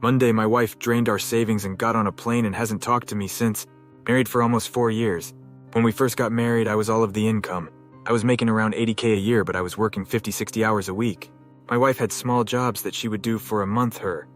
Monday, my wife drained our savings and got on a plane and hasn't talked to me since. Married for almost 4 years. When we first got married, I was all of the income. I was making around $80K a year, but I was working 50, 60 hours a week. My wife had small jobs that she would do for a month here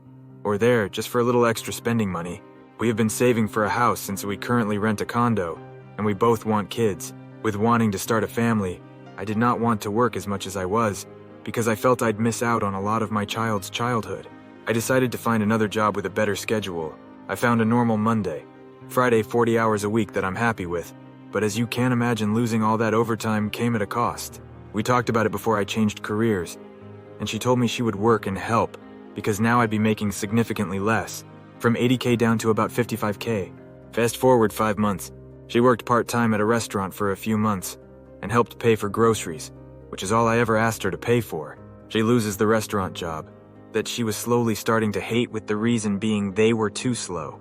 or there, just for a little extra spending money. We have been saving for a house since we currently rent a condo, and we both want kids. With wanting to start a family, I did not want to work as much as I was, because I felt I'd miss out on a lot of my child's childhood. I decided to find another job with a better schedule. I found a normal Monday, Friday 40 hours a week that I'm happy with, but as you can imagine, losing all that overtime came at a cost. We talked about it before I changed careers, and she told me she would work and help, because now I'd be making significantly less, from 80K down to about 55K. Fast forward 5 months, she worked part-time at a restaurant for a few months, and helped pay for groceries, which is all I ever asked her to pay for. She loses the restaurant job, that she was slowly starting to hate, with the reason being they were too slow.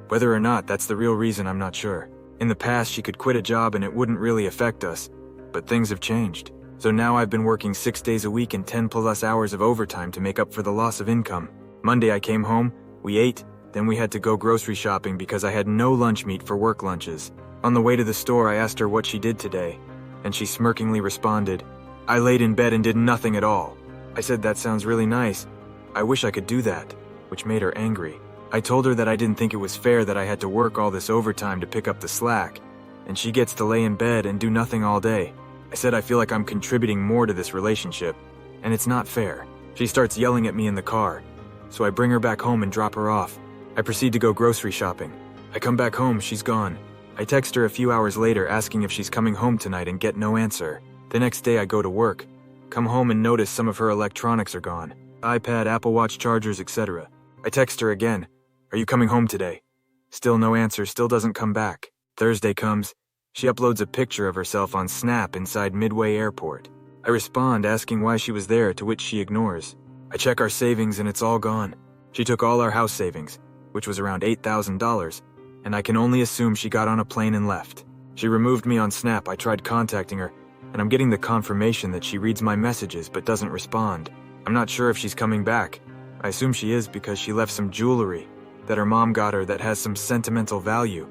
Whether or not that's the real reason, I'm not sure. In the past, she could quit a job and it wouldn't really affect us, but things have changed. So now I've been working 6 days a week and 10+ hours of overtime to make up for the loss of income. Monday I came home, we ate, then we had to go grocery shopping because I had no lunch meat for work lunches. On the way to the store, I asked her what she did today, and she smirkingly responded, "I laid in bed and did nothing at all." I said, "That sounds really nice. I wish I could do that," which made her angry. I told her that I didn't think it was fair that I had to work all this overtime to pick up the slack, and she gets to lay in bed and do nothing all day. I said I feel like I'm contributing more to this relationship, and it's not fair. She starts yelling at me in the car, so I bring her back home and drop her off. I proceed to go grocery shopping. I come back home, she's gone. I text her a few hours later asking if she's coming home tonight and get no answer. The next day I go to work, come home and notice some of her electronics are gone. iPad, Apple Watch chargers, etc. I text her again, "Are you coming home today?" Still no answer, still doesn't come back. Thursday comes. She uploads a picture of herself on Snap inside Midway Airport. I respond asking why she was there, to which she ignores. I check our savings and it's all gone. She took all our house savings, which was around $8,000, and I can only assume she got on a plane and left. She removed me on Snap. I tried contacting her, and I'm getting the confirmation that she reads my messages but doesn't respond. I'm not sure if she's coming back. I assume she is because she left some jewelry that her mom got her that has some sentimental value.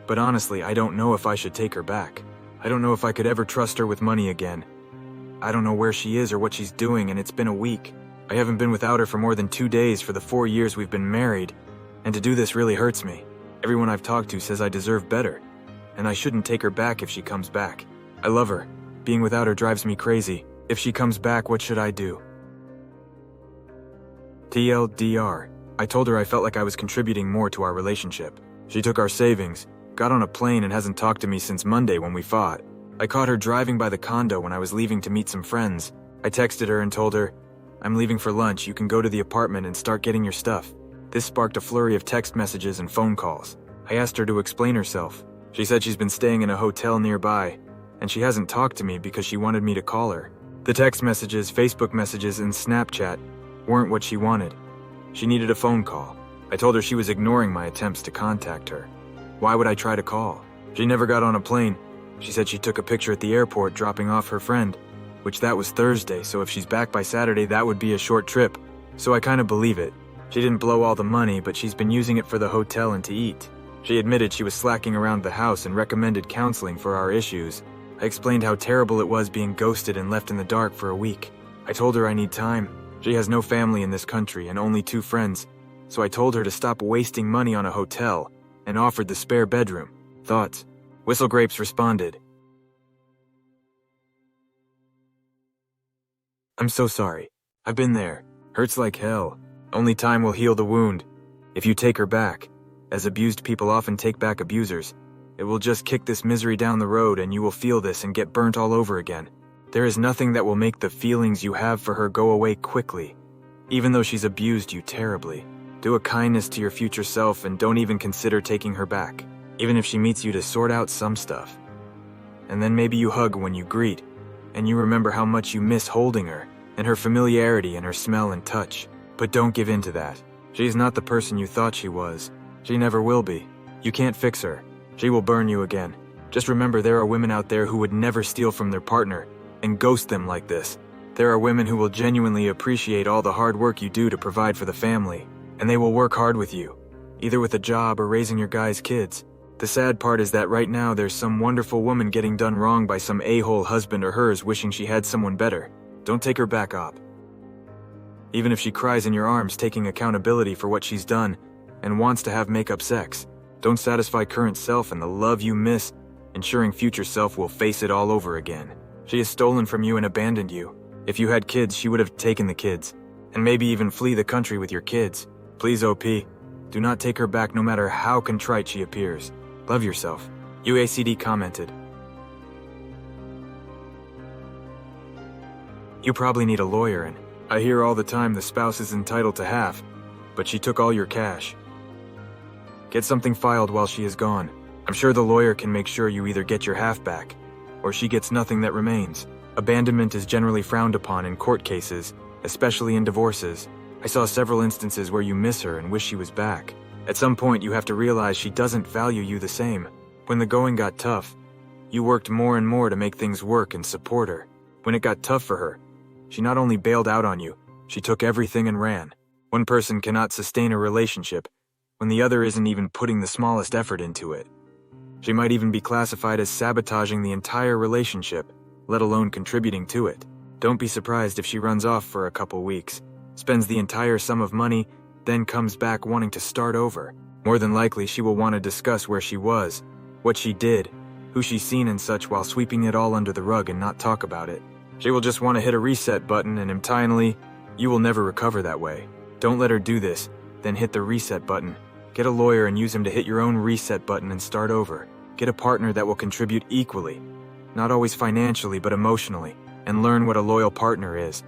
But honestly, I don't know if I should take her back. I don't know if I could ever trust her with money again. I don't know where she is or what she's doing, and it's been a week. I haven't been without her for more than 2 days for the 4 years we've been married, and to do this really hurts me. Everyone I've talked to says I deserve better, and I shouldn't take her back if she comes back. I love her. Being without her drives me crazy. If she comes back, what should I do? TLDR. I told her I felt like I was contributing more to our relationship. She took our savings, got on a plane, and hasn't talked to me since Monday when we fought. I caught her driving by the condo when I was leaving to meet some friends. I texted her and told her, "I'm leaving for lunch, you can go to the apartment and start getting your stuff." This sparked a flurry of text messages and phone calls. I asked her to explain herself. She said she's been staying in a hotel nearby, and she hasn't talked to me because she wanted me to call her. The text messages, Facebook messages, and Snapchat weren't what she wanted. She needed a phone call. I told her she was ignoring my attempts to contact her. Why would I try to call? She never got on a plane. She said she took a picture at the airport dropping off her friend, which that was Thursday, so if she's back by Saturday, that would be a short trip. So I kind of believe it. She didn't blow all the money, but she's been using it for the hotel and to eat. She admitted she was slacking around the house and recommended counseling for our issues. I explained how terrible it was being ghosted and left in the dark for a week. I told her I need time. She has no family in this country and only 2 friends, so I told her to stop wasting money on a hotel and offered the spare bedroom. Thoughts? Whistle Grapes responded, "I'm so sorry. I've been there. Hurts like hell. Only time will heal the wound. If you take her back, as abused people often take back abusers, it will just kick this misery down the road and you will feel this and get burnt all over again. There is nothing that will make the feelings you have for her go away quickly, even though she's abused you terribly. Do a kindness to your future self and don't even consider taking her back, even if she meets you to sort out some stuff. And then maybe you hug when you greet, and you remember how much you miss holding her, and her familiarity and her smell and touch. But don't give in to that. She is not the person you thought she was. She never will be. You can't fix her. She will burn you again. Just remember there are women out there who would never steal from their partner and ghost them like this. There are women who will genuinely appreciate all the hard work you do to provide for the family. and they will work hard with you, either with a job or raising your guy's kids. The sad part is that right now there's some wonderful woman getting done wrong by some a-hole husband or hers wishing she had someone better. Don't take her back up. Even if she cries in your arms taking accountability for what she's done and wants to have make-up sex, don't satisfy current self and the love you miss, ensuring future self will face it all over again. She has stolen from you and abandoned you. If you had kids, she would have taken the kids, and maybe even flee the country with your kids. Please, OP, do not take her back no matter how contrite she appears. Love yourself. UACD commented. You probably need a lawyer, and I hear all the time the spouse is entitled to half, but she took all your cash. Get something filed while she is gone. I'm sure the lawyer can make sure you either get your half back, or she gets nothing that remains. Abandonment is generally frowned upon in court cases, especially in divorces. I saw several instances where you miss her and wish she was back. At some point, you have to realize she doesn't value you the same. When the going got tough, you worked more and more to make things work and support her. When it got tough for her, she not only bailed out on you, she took everything and ran. One person cannot sustain a relationship when the other isn't even putting the smallest effort into it. She might even be classified as sabotaging the entire relationship, let alone contributing to it. Don't be surprised if she runs off for a couple weeks, spends the entire sum of money, then comes back wanting to start over. More than likely, she will want to discuss where she was, what she did, who she's seen and such, while sweeping it all under the rug and not talk about it. She will just want to hit a reset button, and entirely, you will never recover that way. Don't let her do this, then hit the reset button. Get a lawyer and use him to hit your own reset button and start over. Get a partner that will contribute equally, not always financially but emotionally, and learn what a loyal partner is.